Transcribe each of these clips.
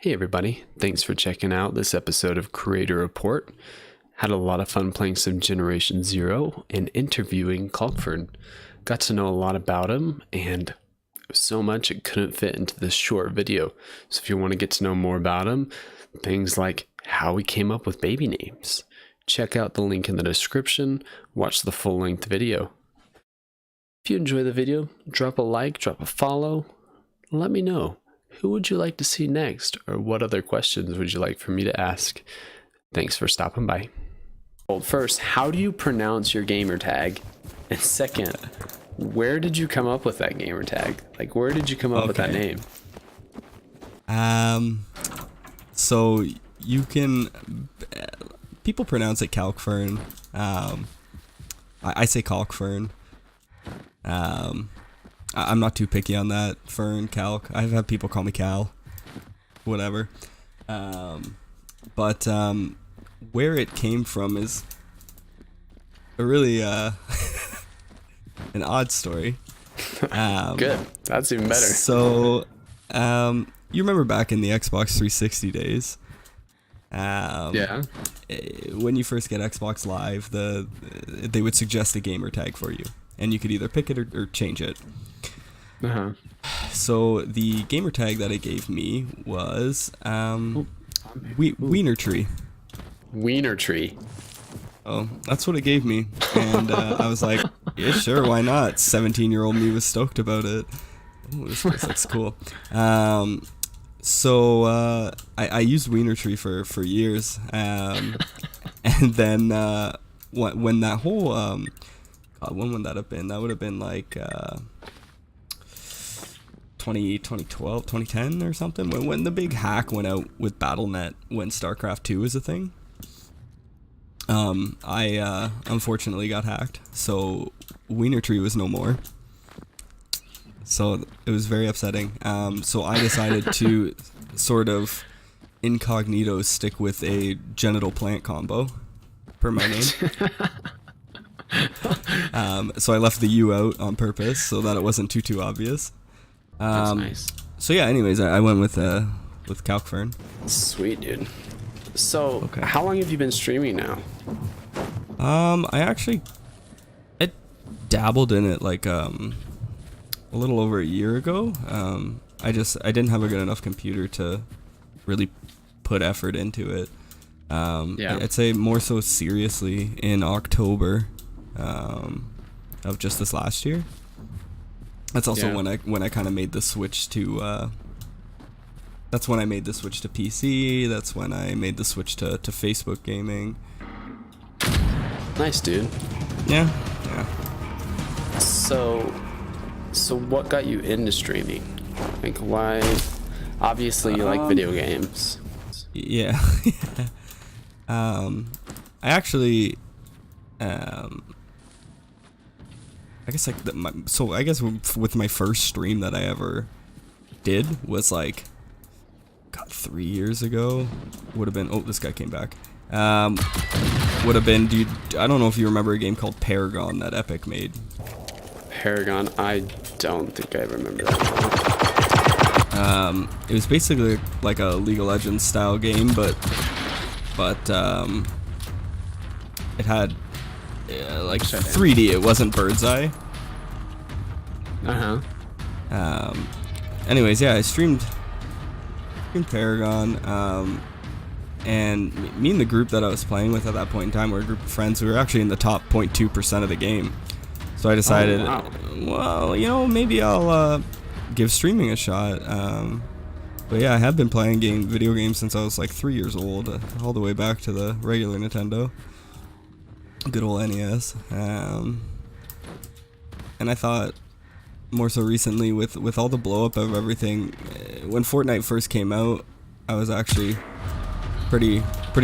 Hey everybody, thanks for checking out this episode of Creator Report. Had a lot of fun playing some Generation Zero and interviewing Calkfern. Got to know a lot about him and so much it couldn't fit into this short video. So if you want to get to know more about him, things like how he came up with baby names, check out the link in the description, watch the full-length video. If you enjoy the video, drop a like, drop a follow, let me know. Who would you like to see next, or what other questions would you like for me to ask? Thanks for stopping by. Well, first, how do you pronounce your gamer tag? And second, where did you come up with that gamer tag? Like, where did you come up with that name? So you can, people pronounce it Calkfern. I say Calkfern. I'm not too picky on that. Fern, Calc. I've had people call me Cal. Whatever. But where it came from is a really an odd story. Good. That's even better. So, you remember back in the Xbox 360 days? Yeah. When you first get Xbox Live, they would suggest a gamer tag for you, and you could either pick it or change it. So the gamer tag that it gave me was Wiener Tree. Wiener Tree. Oh, that's what it gave me, and I was like, yeah, sure, why not? 17-year-old me was stoked about it. Oh, this place looks cool. So I used Wiener Tree for years, and then when that whole God, when would that have been? That would have been like 2012, 2010 or something, when the big hack went out with BattleNet when StarCraft 2 was a thing. I unfortunately got hacked, so Wiener Tree was no more. So it was very upsetting. So I decided to sort of incognito stick with a genital plant combo per my name. So I left the U out on purpose so that it wasn't too obvious. That's nice. So yeah, anyways, I went with Calkfern. Sweet, dude. So, How long have you been streaming now? I dabbled in it like a little over a year ago. I didn't have a good enough computer to really put effort into it. I'd say more so seriously in October of just this last year. That's also when I kind of made the switch to that's when I made the switch to PC. That's when I made the switch to Facebook gaming. Nice, dude. Yeah. So what got you into streaming? Like, why? Obviously you like video games. Yeah. I actually I guess with my first stream that I ever did was like, God, 3 years ago. Would have been, oh, this guy came back. Would have been, dude, I don't know if you remember a game called Paragon that Epic made. Paragon, I don't think I remember that. It was basically like a League of Legends style game, but it had like 3D. It wasn't bird's eye. Anyways, yeah, I streamed Paragon, and me and the group that I was playing with at that point in time were a group of friends. We were actually in the top 0.2% of the game. So I decided, well, maybe I'll give streaming a shot. But yeah, I have been playing video games since I was like 3 years old, all the way back to the regular Nintendo. Good old NES. And I thought, more so recently with all the blow up of everything, when Fortnite first came out, I was actually pretty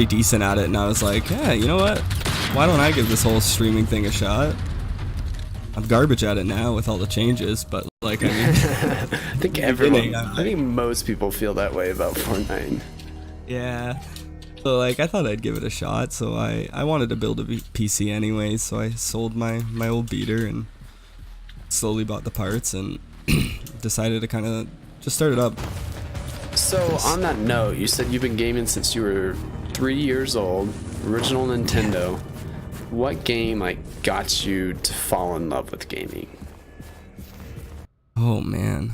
decent at it, and I was like, yeah, you know what? Why don't I give this whole streaming thing a shot? I'm garbage at it now with all the changes, but like, I mean, I think most people feel that way about Fortnite. Yeah. So like, I thought I'd give it a shot, so I wanted to build a PC anyways, so I sold my old beater and slowly bought the parts and decided to kind of just start it up. So on that note, you said you've been gaming since you were 3 years old, original Nintendo. What game like got you to fall in love with gaming? Oh man.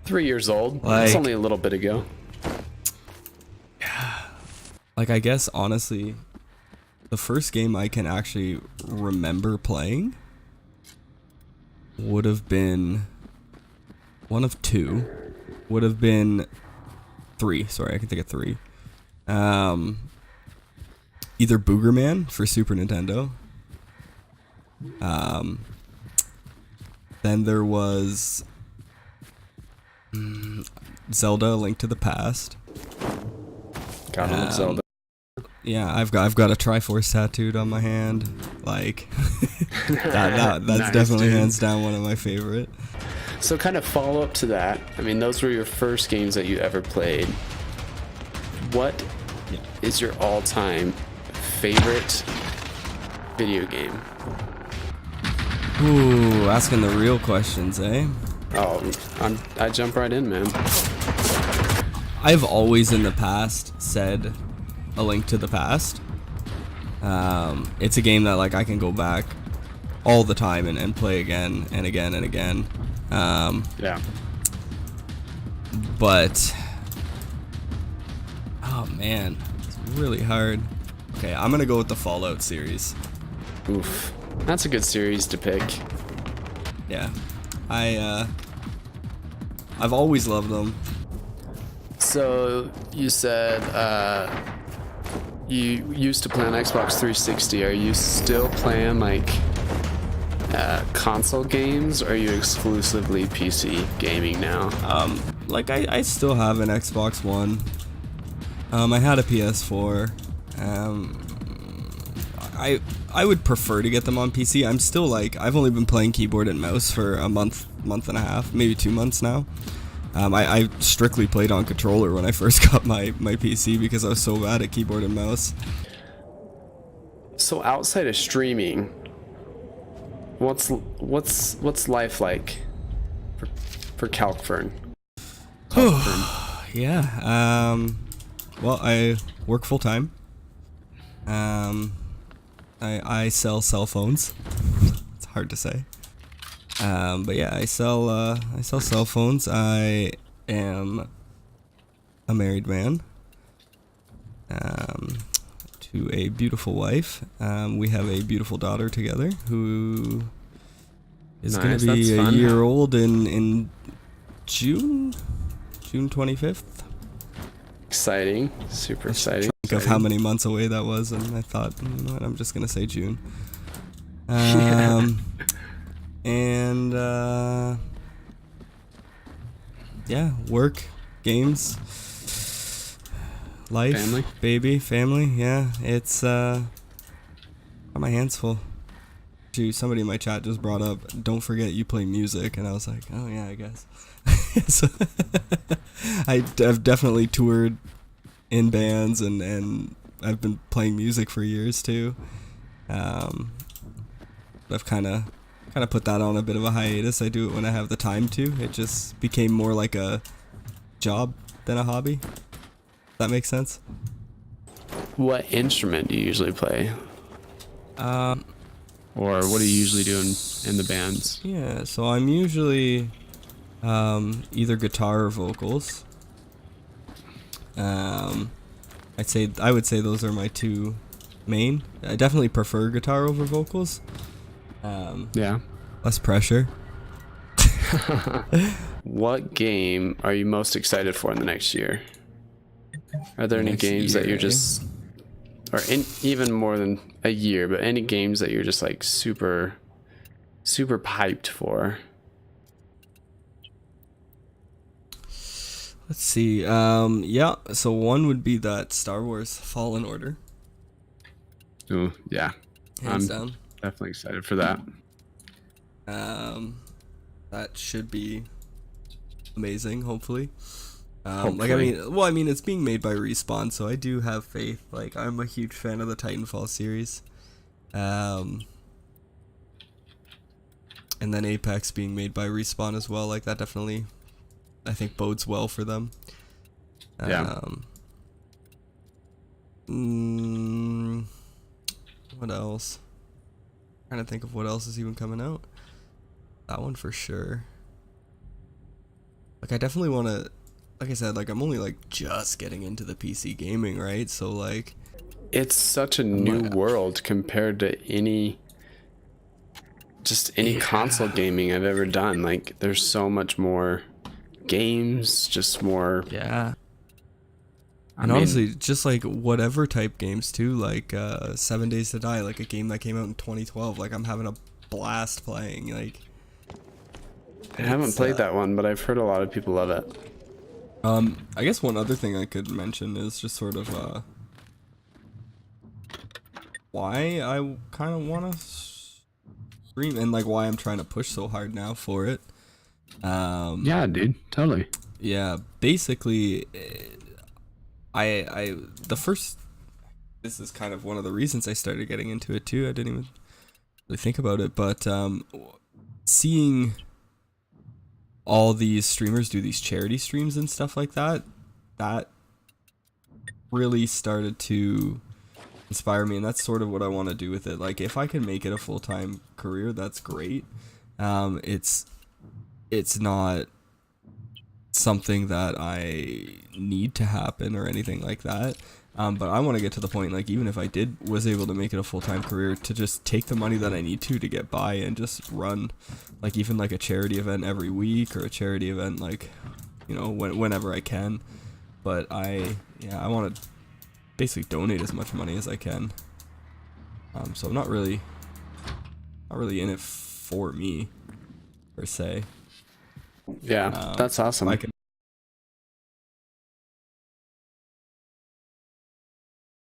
3 years old. Like, It's only a little bit ago. like I guess honestly, the first game I can actually remember playing would have been one of two. Would have been three. Sorry, I can think of three. Either Boogerman for Super Nintendo. Then there was Zelda: A Link to the Past. Gotta love Zelda. Yeah, I've got a Triforce tattooed on my hand. Like that's Nice, definitely dude. hands down one of my favorite. So kind of follow up to that. I mean, those were your first games that you ever played. What is your all-time favorite video game? Ooh, asking the real questions, eh? Oh, I jump right in, man. I've always in the past said A Link to the Past. It's a game that like I can go back all the time and play again and again and again. Yeah. But oh man, it's really hard. Okay, I'm gonna go with the Fallout series. Oof. That's a good series to pick. Yeah, I've always loved them. So you said you used to play on Xbox 360. Are you still playing like console games, or are you exclusively PC gaming now? Like I still have an Xbox One. I had a PS4. I would prefer to get them on PC. I'm still like, I've only been playing keyboard and mouse for a month and a half, maybe 2 months now. I strictly played on controller when I first got my PC because I was so bad at keyboard and mouse. So outside of streaming, what's life like for Calkfern? Yeah. Well, I work full time. I sell cell phones. It's hard to say. But yeah, I sell cell phones. I am a married man. To a beautiful wife. We have a beautiful daughter together who is going Nice, to be that's a fun. year old in June 25th. Exciting, super exciting. Think of how many months away that was, and I thought, you know what, I'm just gonna say June. And yeah, work, games, life, Family? baby, family. Yeah, it's got my hands full. Dude, somebody in my chat just brought up, don't forget you play music, and I was like, oh yeah, I guess. So I've definitely toured in bands, and I've been playing music for years too. I've kind of put that on a bit of a hiatus. I do it when I have the time to. It just became more like a job than a hobby. That makes sense. What instrument do you usually play? Or what do you usually do in the bands? Yeah, so I'm usually either guitar or vocals. I would say those are my two main. I definitely prefer guitar over vocals. Yeah. Less pressure. What game are you most excited for in the next year? Are there any Next games that year, you're just, or even more than a year, but any games that you're just like super hyped for? Let's see. Yeah. So one would be that Star Wars Fallen Order. Ooh, yeah. Hands I'm down. definitely excited for that. That should be amazing. Hopefully. Hopefully. I mean, it's being made by Respawn, so I do have faith. Like, I'm a huge fan of the Titanfall series. And then Apex being made by Respawn as well. Like, that definitely I think bodes well for them. Yeah. What else? Trying to think of what else is even coming out. That one for sure. Like I definitely want to, like I said, like I'm only like just getting into the PC gaming, right? So like It's such a new world compared to any console gaming I've ever done. Like there's so much more games, just more. Yeah. And honestly, just like whatever type games too, like 7 Days to Die, like a game that came out in 2012, like I'm having a blast playing. Like I haven't played that one, but I've heard a lot of people love it. I guess one other thing I could mention is just sort of why I kind of want to stream and like why I'm trying to push so hard now for it. Yeah, dude, totally. Yeah, basically, this is kind of one of the reasons I started getting into it too. I didn't even really think about it, but seeing all these streamers do these charity streams and stuff like that, that really started to inspire me, and that's sort of what I want to do with it. Like if I can make it a full-time career, that's great. It's not something that I need to happen or anything like that. But I want to get to the point, like even if I was able to make it a full-time career, to just take the money that I need to get by and just run like even like a charity event every week or a charity event like, you know, whenever I can. But I want to basically donate as much money as I can. So I'm not really in it for me per se. Yeah, that's awesome.